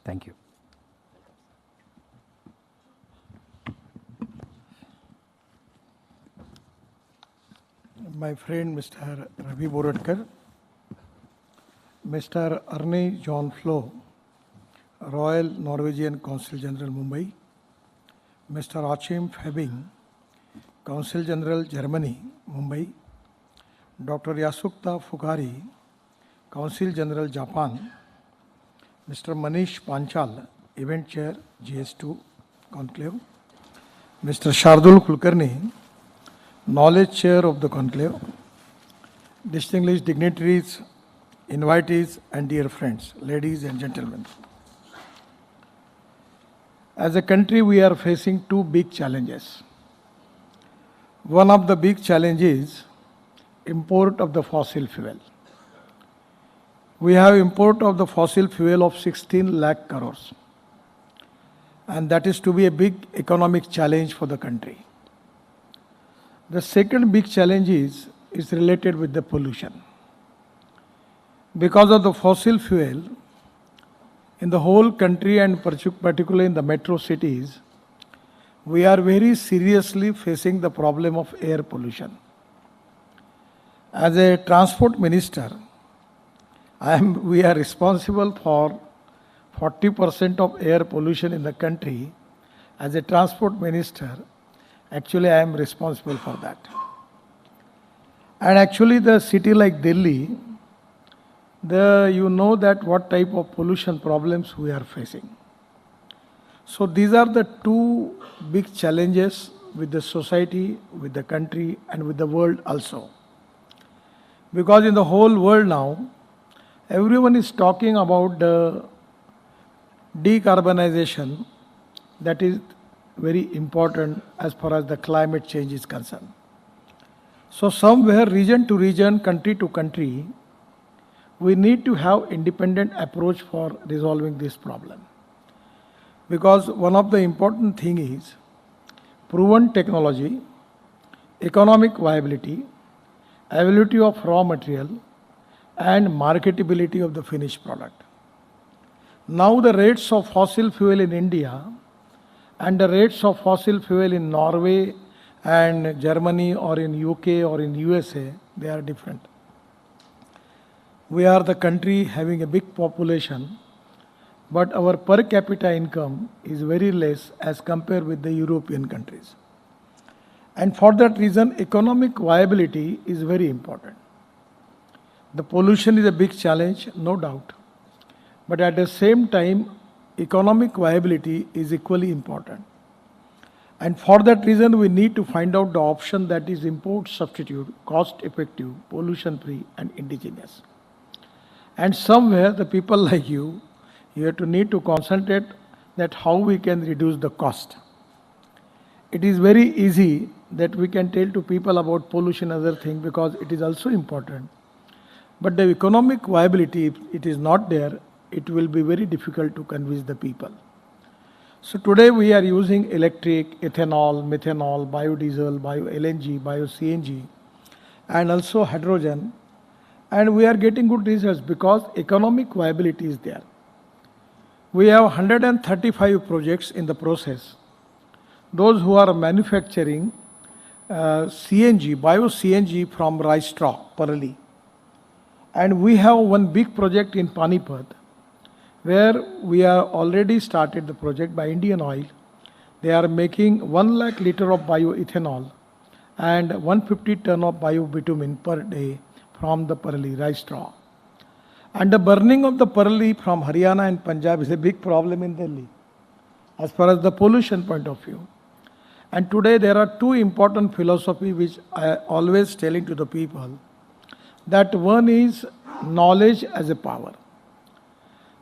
Thank you. My friend Mr. Ravi Borodkar, Mr. Arne John Flo, Royal Norwegian Consul General Mumbai, Mr. Achim Fabing, Consul General Germany, Mumbai, Dr. Yasukta Fukari, Consul General Japan, Mr. Manish Panchal, Event Chair, GH2 Conclave, Mr. Shardul Kulkarni, Knowledge Chair of the Conclave, distinguished dignitaries, invitees, and dear friends, ladies and gentlemen. As a country, we are facing two big challenges. One of the big challenges is import of the fossil fuel. We have import of the fossil fuel of 16 lakh crores, and that is to be a big economic challenge for the country. The second big challenge is related with the pollution. Because of the fossil fuel, in the whole country and particularly in the metro cities, we are very seriously facing the problem of air pollution. As a transport minister, we are responsible for 40% of air pollution in the country. As a transport minister, actually I am responsible for that. And actually the city like Delhi, you know that what type of pollution problems we are facing. So these are the two big challenges with the society, with the country, and with the world also. Because in the whole world now, everyone is talking about the decarbonization that is very important as far as the climate change is concerned. So somewhere, region to region, country to country, we need to have independent approach for resolving this problem. Because one of the important thing is proven technology, economic viability, availability of raw material, and marketability of the finished product. Now the rates of fossil fuel in India and the rates of fossil fuel in Norway and Germany or in UK or in USA, they are different. We are the country having a big population, but our per capita income is very less as compared with the European countries. And for that reason, economic viability is very important. The pollution is a big challenge, no doubt. But at the same time, economic viability is equally important. And for that reason, we need to find out the option that is import substitute, cost effective, pollution free, and indigenous. And somewhere the people like you have to need to concentrate that how we can reduce the cost. It is very easy that we can tell to people about pollution other thing because it is also important. But the economic viability, if it is not there, it will be very difficult to convince the people. So today we are using electric, ethanol, methanol, biodiesel, bio-LNG, bio-CNG, and also hydrogen. And we are getting good results because economic viability is there. We have 135 projects in the process. Those who are manufacturing CNG, bio-CNG from rice straw, Parali. And we have one big project in Panipat, where we are already started the project by Indian Oil. They are making 1 lakh liter of bioethanol and 150 ton of biobitumen per day from the Parali rice straw. And the burning of the Parali from Haryana and Punjab is a big problem in Delhi as far as the pollution point of view. And today there are two important philosophies which I always telling to the people, that one is knowledge as a power.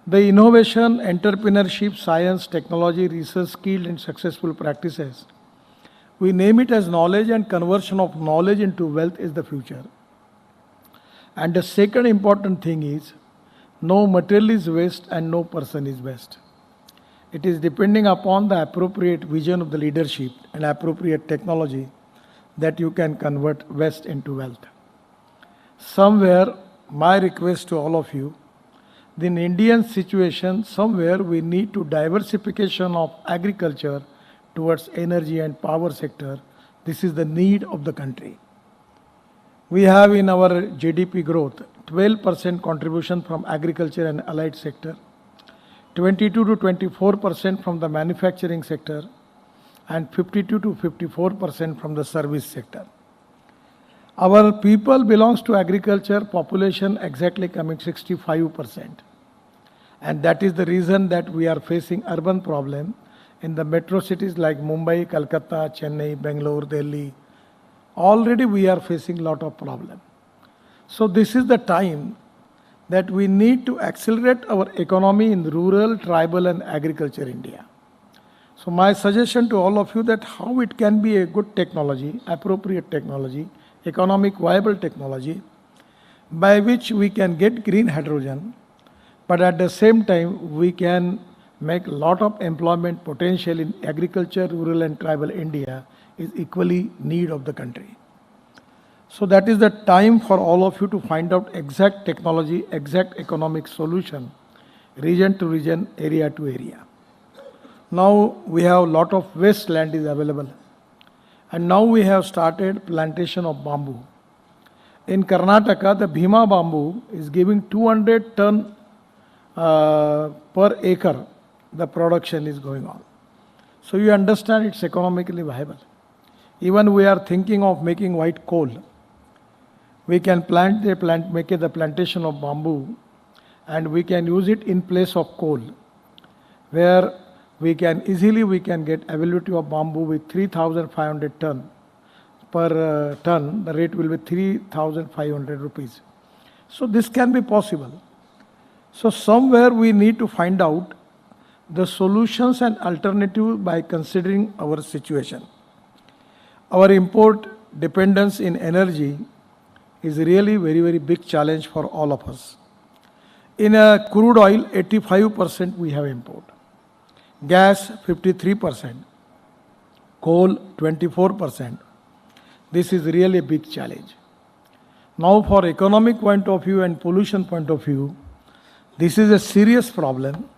The innovation, entrepreneurship, science, technology, research, skilled and successful practices, we name it as knowledge, and conversion of knowledge into wealth is the future. And the second important thing is, no material is waste and no person is waste. It is depending upon the appropriate vision of the leadership and appropriate technology that you can convert waste into wealth. Somewhere, my request to all of you, in Indian situation, somewhere we need to diversification of agriculture towards energy and power sector. This is the need of the country. We have in our GDP growth 12% contribution from agriculture and allied sector, 22 to 24% from the manufacturing sector, and 52 to 54% from the service sector. Our people belongs to agriculture, population exactly coming 65%. And that is the reason that we are facing urban problem in the metro cities like Mumbai, Calcutta, Chennai, Bangalore, Delhi. Already we are facing lot of problem. So this is the time that we need to accelerate our economy in rural, tribal and agriculture India. So my suggestion to all of you that how it can be a good technology, appropriate technology, economic viable technology, by which we can get green hydrogen, but at the same time we can make a lot of employment potential in agriculture, rural and tribal India is equally need of the country. So that is the time for all of you to find out exact technology, exact economic solution, region to region, area to area. Now we have a lot of waste land is available. And now we have started plantation of bamboo. In Karnataka, the Bhima bamboo is giving 200 ton per acre. The production is going on. So you understand it's economically viable. Even we are thinking of making white coal. We can make the plantation of bamboo and we can use it in place of coal, where we can get availability of bamboo with 3,500 ton per ton. The rate will be 3,500 rupees. So this can be possible. So somewhere we need to find out the solutions and alternatives by considering our situation. Our import dependence in energy is really very, very big challenge for all of us. In crude oil, 85% we have import. Gas, 53%. Coal, 24%. This is really a big challenge. Now for economic point of view and pollution point of view, this is a serious problem.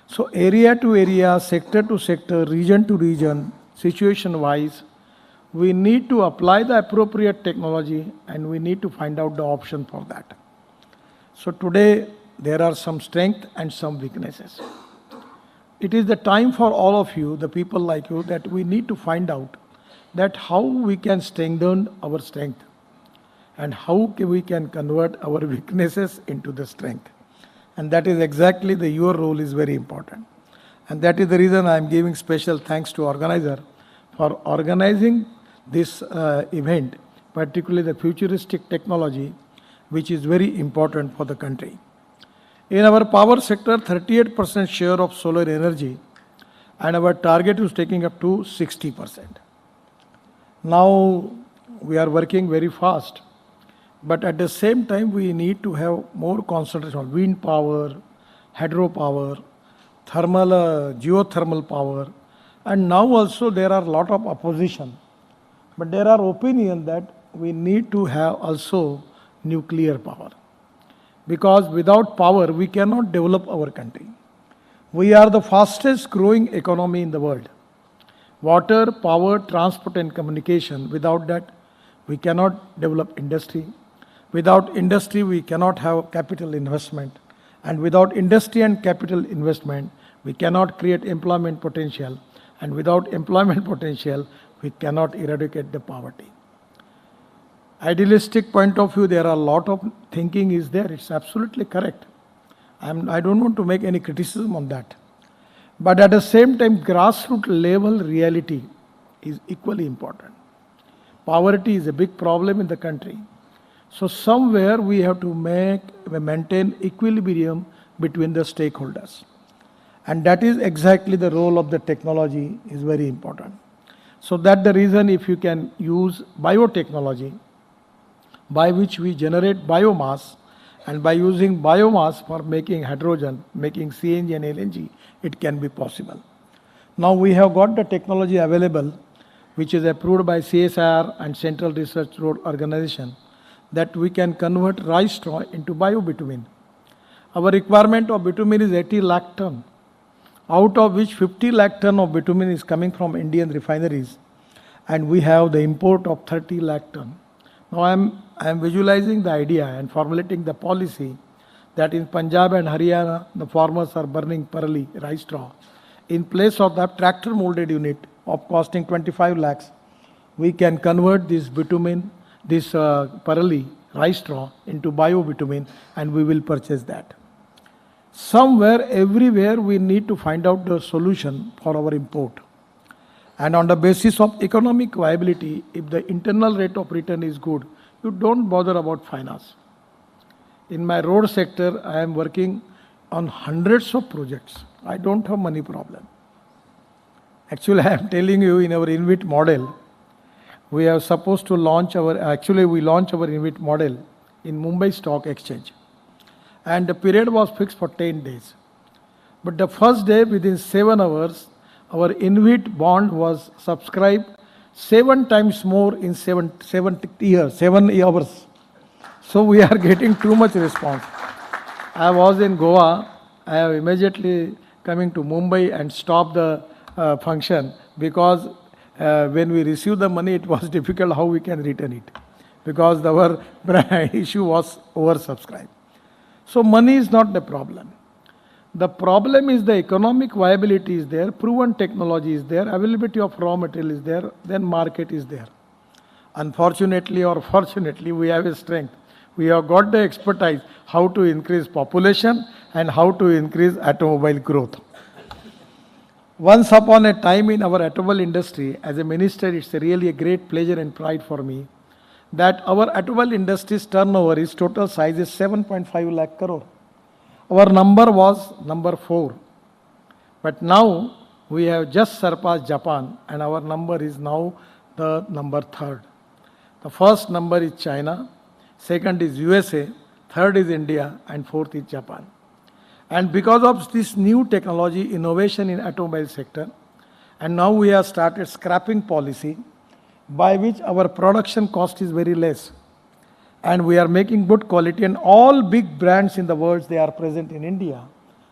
So area to area, sector to sector, region to region, situation wise, we need to apply the appropriate technology and we need to find out the option for that. So today there are some strength and some weaknesses. It is the time for all of you, the people like you, that we need to find out that how we can strengthen our strength and how we can convert our weaknesses into the strength. And that is exactly your role is very important. And that is the reason I am giving special thanks to organizer for organizing this event, particularly the futuristic technology, which is very important for the country. In our power sector, 38% share of solar energy, and our target is taking up to 60%. Now we are working very fast, but at the same time we need to have more concentration on wind power, hydropower, thermal, geothermal power, and now also there are a lot of opposition. But there are opinion that we need to have also nuclear power. Because without power, we cannot develop our country. We are the fastest growing economy in the world. Water, power, transport and communication, without that, we cannot develop industry. Without industry, we cannot have capital investment. And without industry and capital investment, we cannot create employment potential. And without employment potential, we cannot eradicate the poverty. Idealistic point of view, there are a lot of thinking is there. It's absolutely correct. I don't want to make any criticism on that. But at the same time, grassroots level reality is equally important. Poverty is a big problem in the country. So somewhere we have to maintain equilibrium between the stakeholders. And that is exactly the role of the technology is very important. So that's the reason if you can use biotechnology, by which we generate biomass, and by using biomass for making hydrogen, making CNG and LNG, it can be possible. Now we have got the technology available, which is approved by CSIR and Central Research Road Organization, that we can convert rice straw into biobitumen. Our requirement of bitumen is 80 lakh ton, out of which 50 lakh ton of bitumen is coming from Indian refineries, and we have the import of 30 lakh ton. Now I am visualizing the idea and formulating the policy that in Punjab and Haryana, the farmers are burning parali, rice straw. In place of that tractor molded unit of costing 25 lakhs, we can convert this bitumen, this parali, rice straw into bio-bitumen, and we will purchase that. Somewhere, everywhere, we need to find out the solution for our import. And on the basis of economic viability, if the internal rate of return is good, you don't bother about finance. In my road sector, I am working on hundreds of projects. I don't have money problem. Actually, I am telling you, in our INVIT model, we are supposed to launch we launch our INVIT model in Mumbai Stock Exchange. And the period was fixed for 10 days. But the first day, within 7 hours, our INVIT bond was subscribed 7 times more in 7 hours. So we are getting too much response. I was in Goa. I have immediately coming to Mumbai and stopped the function because when we received the money, it was difficult how we can return it because our issue was oversubscribed. So money is not the problem. The problem is the economic viability is there, proven technology is there, availability of raw material is there, then market is there. Unfortunately or fortunately, we have a strength. We have got the expertise how to increase population and how to increase automobile growth. Once upon a time in our automobile industry, as a minister, it's really a great pleasure and pride for me that our automobile industry's turnover is total size is 7.5 lakh crore. Our number was number 4. But now we have just surpassed Japan and our number is now the number 3rd. The first number is China, second is USA, third is India, and fourth is Japan. And because of this new technology, innovation in automobile sector, and now we have started scrapping policy by which our production cost is very less. And we are making good quality and all big brands in the world, they are present in India.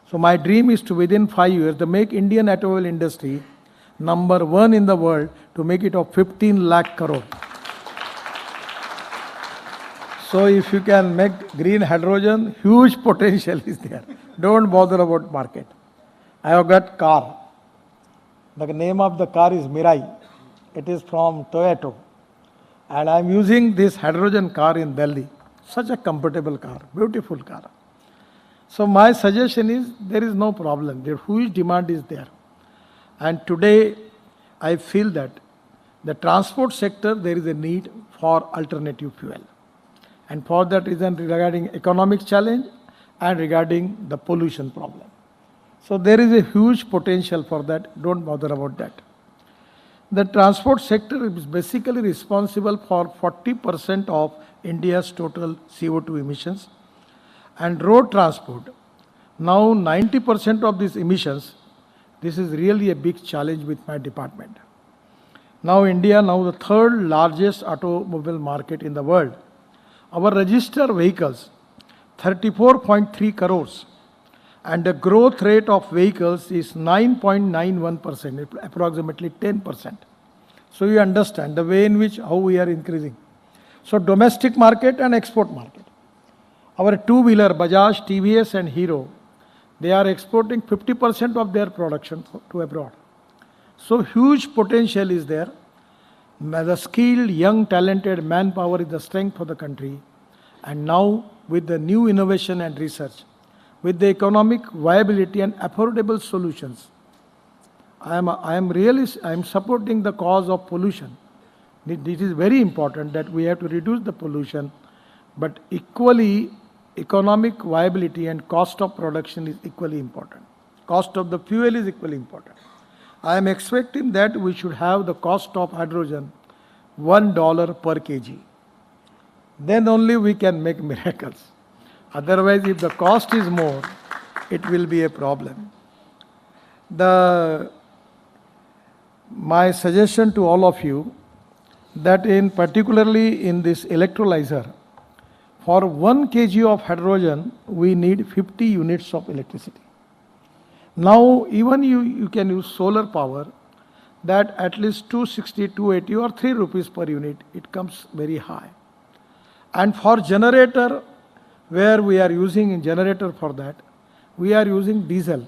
So my dream is to within 5 years to make Indian automobile industry number 1 in the world to make it of 15 lakh crore. So if you can make green hydrogen, huge potential is there. Don't bother about market. I have got car. The name of the car is Mirai. It is from Toyota. And I am using this hydrogen car in Delhi. Such a comfortable car, beautiful car. So my suggestion is there is no problem. The huge demand is there. And today I feel that the transport sector there is a need for alternative fuel. And for that reason regarding economic challenge and regarding the pollution problem. So there is a huge potential for that. Don't bother about that. The transport sector is basically responsible for 40% of India's total CO2 emissions. And road transport, now 90% of these emissions, this is really a big challenge with my department. Now India, now the 3rd largest automobile market in the world. Our registered vehicles, 34.3 crores. And the growth rate of vehicles is 9.91%, approximately 10%. So you understand the way in which how we are increasing. So domestic market and export market. Our two-wheeler, Bajaj, TVS and Hero, they are exporting 50% of their production to abroad. So huge potential is there. The skilled, young, talented manpower is the strength of the country. And now with the new innovation and research, with the economic viability and affordable solutions, I am supporting the cause of pollution. It is very important that we have to reduce the pollution, but equally economic viability and cost of production is equally important. Cost of the fuel is equally important. I am expecting that we should have the cost of hydrogen $1 per kg. Then only we can make miracles. Otherwise, if the cost is more, it will be a problem. My suggestion to all of you that particularly in this electrolyzer, For 1 kg of hydrogen, we need 50 units of electricity. Now, even you can use solar power, that at least 260, 280 or 3 rupees per unit, it comes very high. And for generator, where we are using a generator for that, we are using diesel.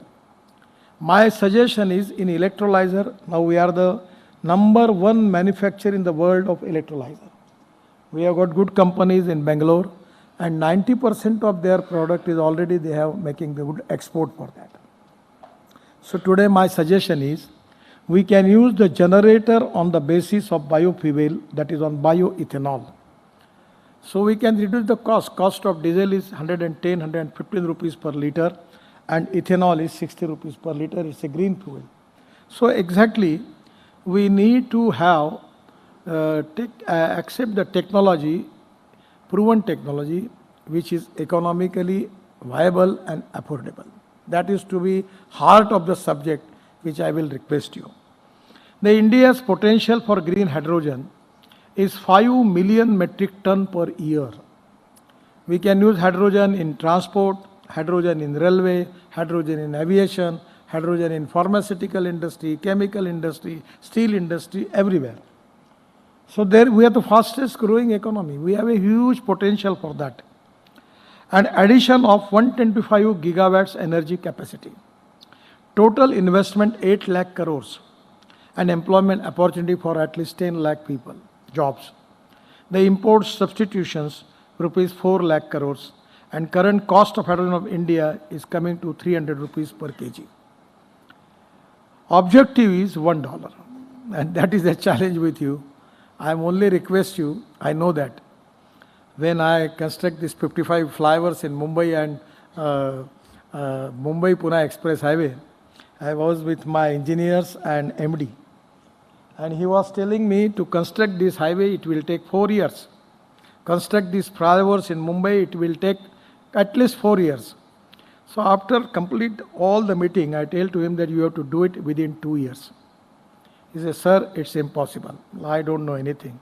My suggestion is in electrolyzer, now we are the #1 manufacturer in the world of electrolyzer. We have got good companies in Bangalore, and 90% of their product is already they have making the good export for that. So today my suggestion is, we can use the generator on the basis of biofuel, that is on bioethanol. So we can reduce the cost. Cost of diesel is 110, 115 rupees per liter, and ethanol is 60 rupees per liter. It's a green fuel. So exactly, we need to have, accept the technology, proven technology, which is economically viable and affordable. That is to be heart of the subject, which I will request you. The India's potential for green hydrogen is 5 million metric ton per year. We can use hydrogen in transport, hydrogen in railway, hydrogen in aviation, hydrogen in pharmaceutical industry, chemical industry, steel industry, everywhere. So there we are the fastest growing economy. We have a huge potential for that. An addition of 125 gigawatts energy capacity. Total investment 8 lakh crores. And employment opportunity for at least 10 lakh people, jobs. The import substitutions, rupees 4 lakh crores. And current cost of hydrogen of India is coming to 300 rupees per kg. Objective is $1. And that is a challenge with you. I only request you, I know that when I construct these 55 flyovers in Mumbai and Mumbai-Pune Express Highway, I was with my engineers and MD. And he was telling me to construct this highway, it will take 4 years. Construct these flyovers in Mumbai, it will take at least 4 years. So after complete all the meeting, I tell to him that you have to do it within 2 years. He says, sir, it's impossible. I don't know anything.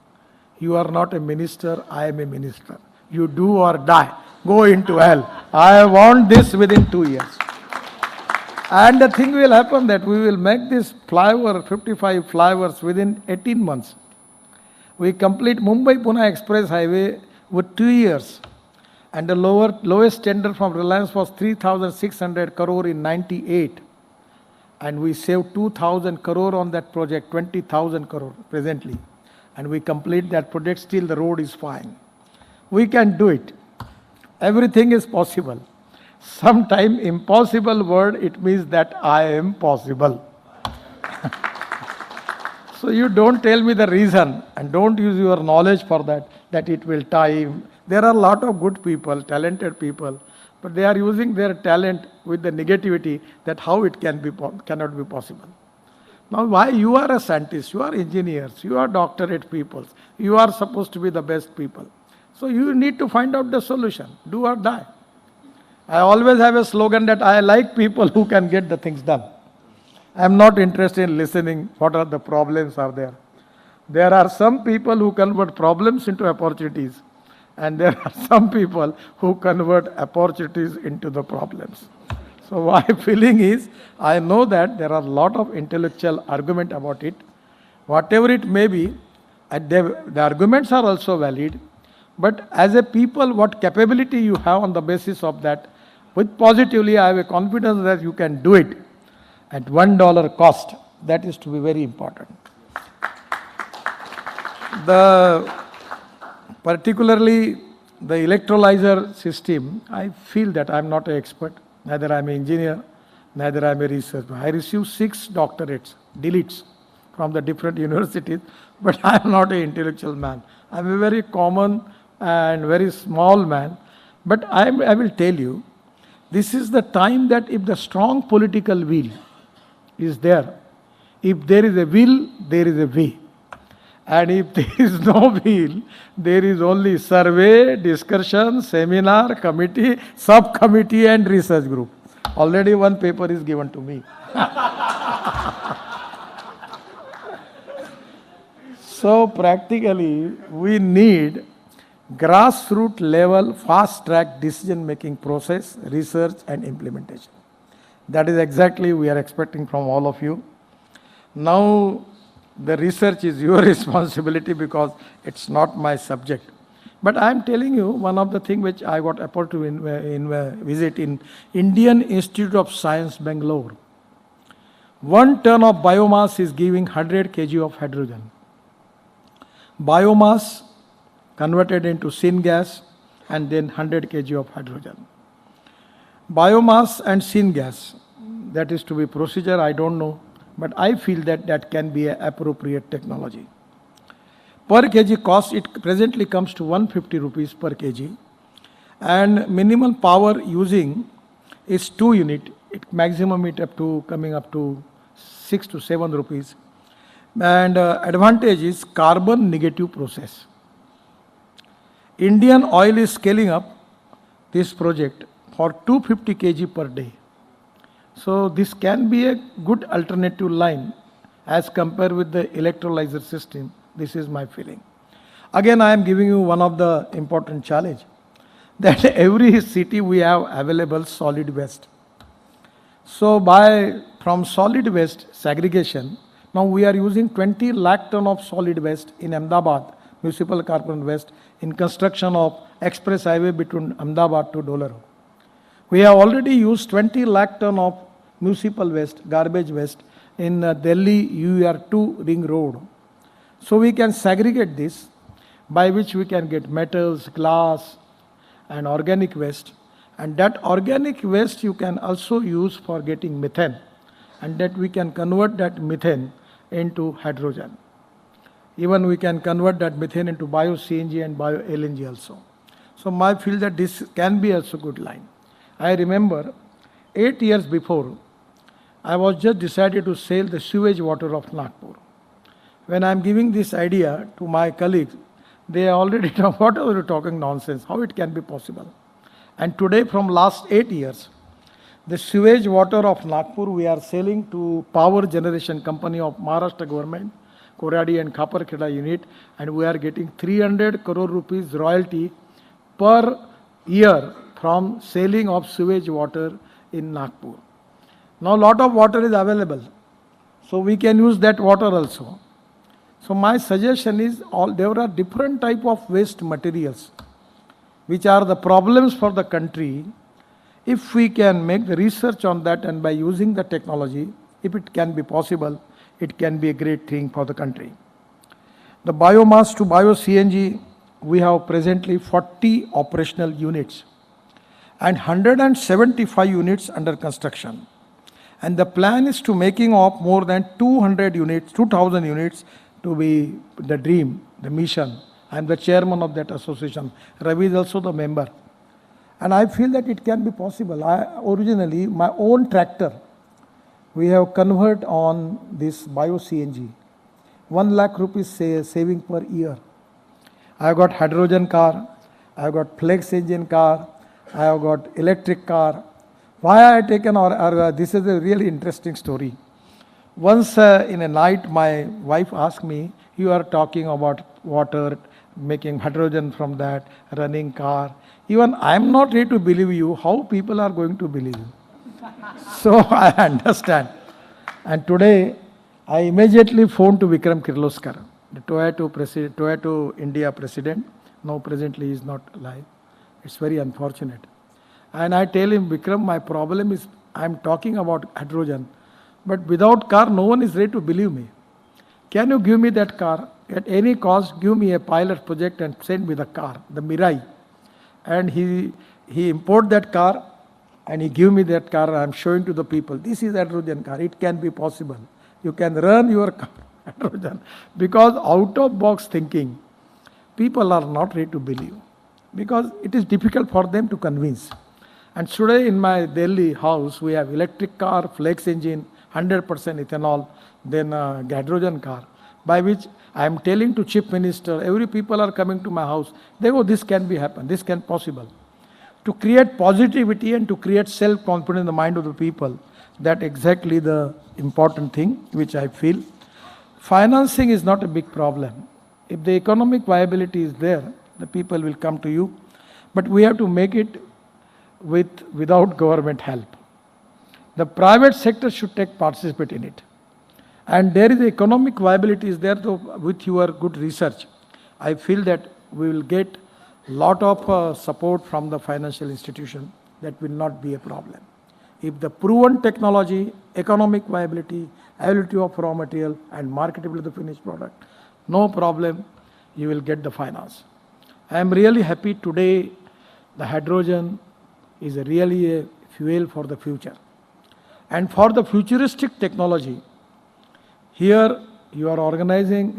You are not a minister, I am a minister. You do or die. Go into hell. I want this within 2 years. And the thing will happen that we will make this flyover, 55 flyovers within 18 months. We complete Mumbai-Pune Express Highway with 2 years. And the lowest tender from Reliance was 3,600 crore in 98. And we saved 2,000 crore on that project, 20,000 crore presently. And we complete that project, still the road is fine. We can do it. Everything is possible. Sometime impossible word, it means that I am possible. So you don't tell me the reason and don't use your knowledge for that it will time. There are a lot of good people, talented people, but they are using their talent with the negativity that how it cannot be possible. Now why you are a scientist, you are engineers, you are doctorate people, you are supposed to be the best people. So you need to find out the solution, do or die. I always have a slogan that I like people who can get the things done. I am not interested in listening what are the problems are there. There are some people who convert problems into opportunities, and there are some people who convert opportunities into the problems. So my feeling is, I know that there are a lot of intellectual argument about it. Whatever it may be, the arguments are also valid, but as a people, what capability you have on the basis of that, with positively, I have a confidence that you can do it at $1 cost. That is to be very important. Particularly the electrolyzer system, I feel that I am not an expert. Neither I am an engineer, neither I am a researcher. I received 6 doctorates, deletes from the different universities, but I am not an intellectual man. I am a very common and very small man. But I will tell you, this is the time that if the strong political will is there, if there is a will, there is a way. And if there is no will, there is only survey, discussion, seminar, committee, subcommittee and research group. Already one paper is given to me. So practically we need grassroots level fast track decision making process, research and implementation. That is exactly we are expecting from all of you. Now the research is your responsibility because it's not my subject. But I am telling you one of the things which I got opportunity to visit in Indian Institute of Science, Bangalore. 1 ton of biomass is giving 100 kg of hydrogen. Biomass converted into syngas and then 100 kg of hydrogen. Biomass and syngas, that is to be procedure, I don't know, but I feel that that can be an appropriate technology. Per kg cost, it presently comes to 150 rupees per kg, and minimum power using is 2 unit. It maximum it up to coming up to 6 to 7 rupees. And advantage is carbon negative process. Indian Oil is scaling up this project for 250 kg per day. So this can be a good alternative line as compared with the electrolyzer system. This is my feeling. Again, I am giving you one of the important challenge that every city we have available solid waste. So from solid waste segregation, now we are using 20 lakh ton of solid waste in Ahmedabad, municipal carbon waste, in construction of express highway between Ahmedabad to Dolaro. We have already used 20 lakh ton of municipal waste, garbage waste in Delhi UR2 ring road. So we can segregate this, by which we can get metals, glass and organic waste. And that organic waste you can also use for getting methane, and that we can convert that methane into hydrogen. Even we can convert that methane into bio-CNG and bio-LNG also. So I feel that this can be also good line. I remember 8 years before, I was just decided to sell the sewage water of Nagpur. When I am giving this idea to my colleagues, they already know what are you talking nonsense, how it can be possible. And today from last 8 years, the sewage water of Nagpur we are selling to power generation company of Maharashtra government, Koradi and Khaparkheda unit, and we are getting 300 crore rupees royalty per year from selling of sewage water in Nagpur. Now lot of water is available, so we can use that water also. So my suggestion is there are different type of waste materials which are the problems for the country. If we can make the research on that and by using the technology, if it can be possible, it can be a great thing for the country. The biomass to bio-CNG, we have presently 40 operational units and 175 units under construction. And the plan is to making of more than 200 units, 2000 units to be the dream, the mission. I am the chairman of that association. Ravi is also the member. And I feel that it can be possible. Originally, my own tractor, we have converted on this bio-CNG. 1 lakh rupees saving per year. I have got hydrogen car, I have got flex engine car, I have got electric car. Why I have taken this is a really interesting story. Once in a night, my wife asked me, you are talking about water, making hydrogen from that, running car. Even I am not ready to believe you, how people are going to believe you. So I understand. And today, I immediately phoned to Vikram Kirloskar, the Toyota India president. Now presently he is not alive. It's very unfortunate. And I tell him, Vikram, my problem is I am talking about hydrogen, but without car, no one is ready to believe me. Can you give me that car? At any cost, give me a pilot project and send me the car, the Mirai. And he import that car and he give me that car. I am showing to the people, this is hydrogen car, it can be possible. You can run your car hydrogen. Because out of box thinking, people are not ready to believe. Because it is difficult for them to convince. And today in my Delhi house, we have electric car, flex engine, 100% ethanol, then hydrogen car, by which I am telling to chief minister, every people are coming to my house, they go, this can be happen, this can possible. To create positivity and to create self-confidence in the mind of the people, that exactly the important thing which I feel. Financing is not a big problem. If the economic viability is there, the people will come to you. But we have to make it without government help. The private sector should participate in it. And there is economic viability is there. So with your good research, I feel that we will get lot of support from the financial institution. That will not be a problem. If the proven technology, economic viability, availability of raw material and marketability of the finished product, no problem, you will get the finance. I am really happy today the hydrogen is really a fuel for the future. And for the futuristic technology, here you are organizing,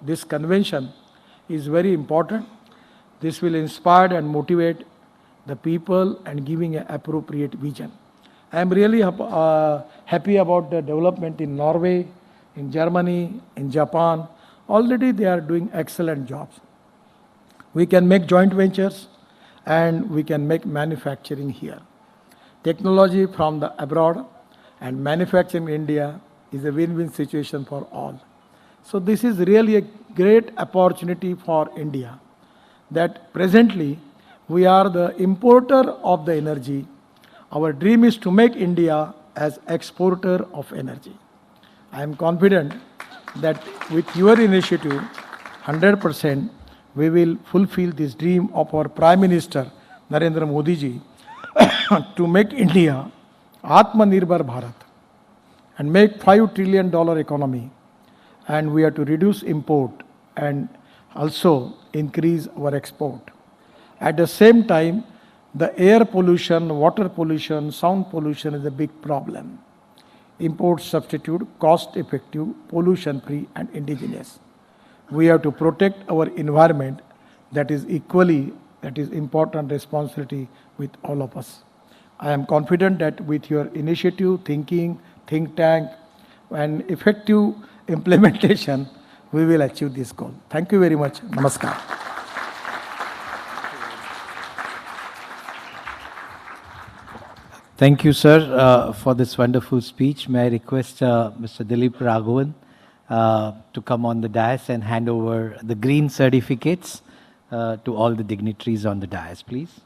this convention is very important. This will inspire and motivate the people and giving an appropriate vision. I am really happy about the development in Norway, in Germany, in Japan. Already they are doing excellent jobs. We can make joint ventures and we can make manufacturing here. Technology from the abroad and manufacturing in India is a win-win situation for all. So this is really a great opportunity for India, that presently we are the importer of the energy. Our dream is to make India as exporter of energy. I am confident that with your initiative, 100%, we will fulfill this dream of our Prime Minister, Narendra Modi ji, to make India Atmanirbhar Bharat and make $5 trillion economy. And we have to reduce import and also increase our export. At the same time, the air pollution, water pollution, sound pollution is a big problem. Import substitute, cost effective, pollution free and indigenous. We have to protect our environment. That is important responsibility with all of us. I am confident that with your initiative, thinking, think tank and effective implementation, we will achieve this goal. Thank you very much. Namaskar. Thank you, sir, for this wonderful speech. May I request Mr. Dilip Raghavan to come on the dais and hand over the green certificates to all the dignitaries on the dais, please.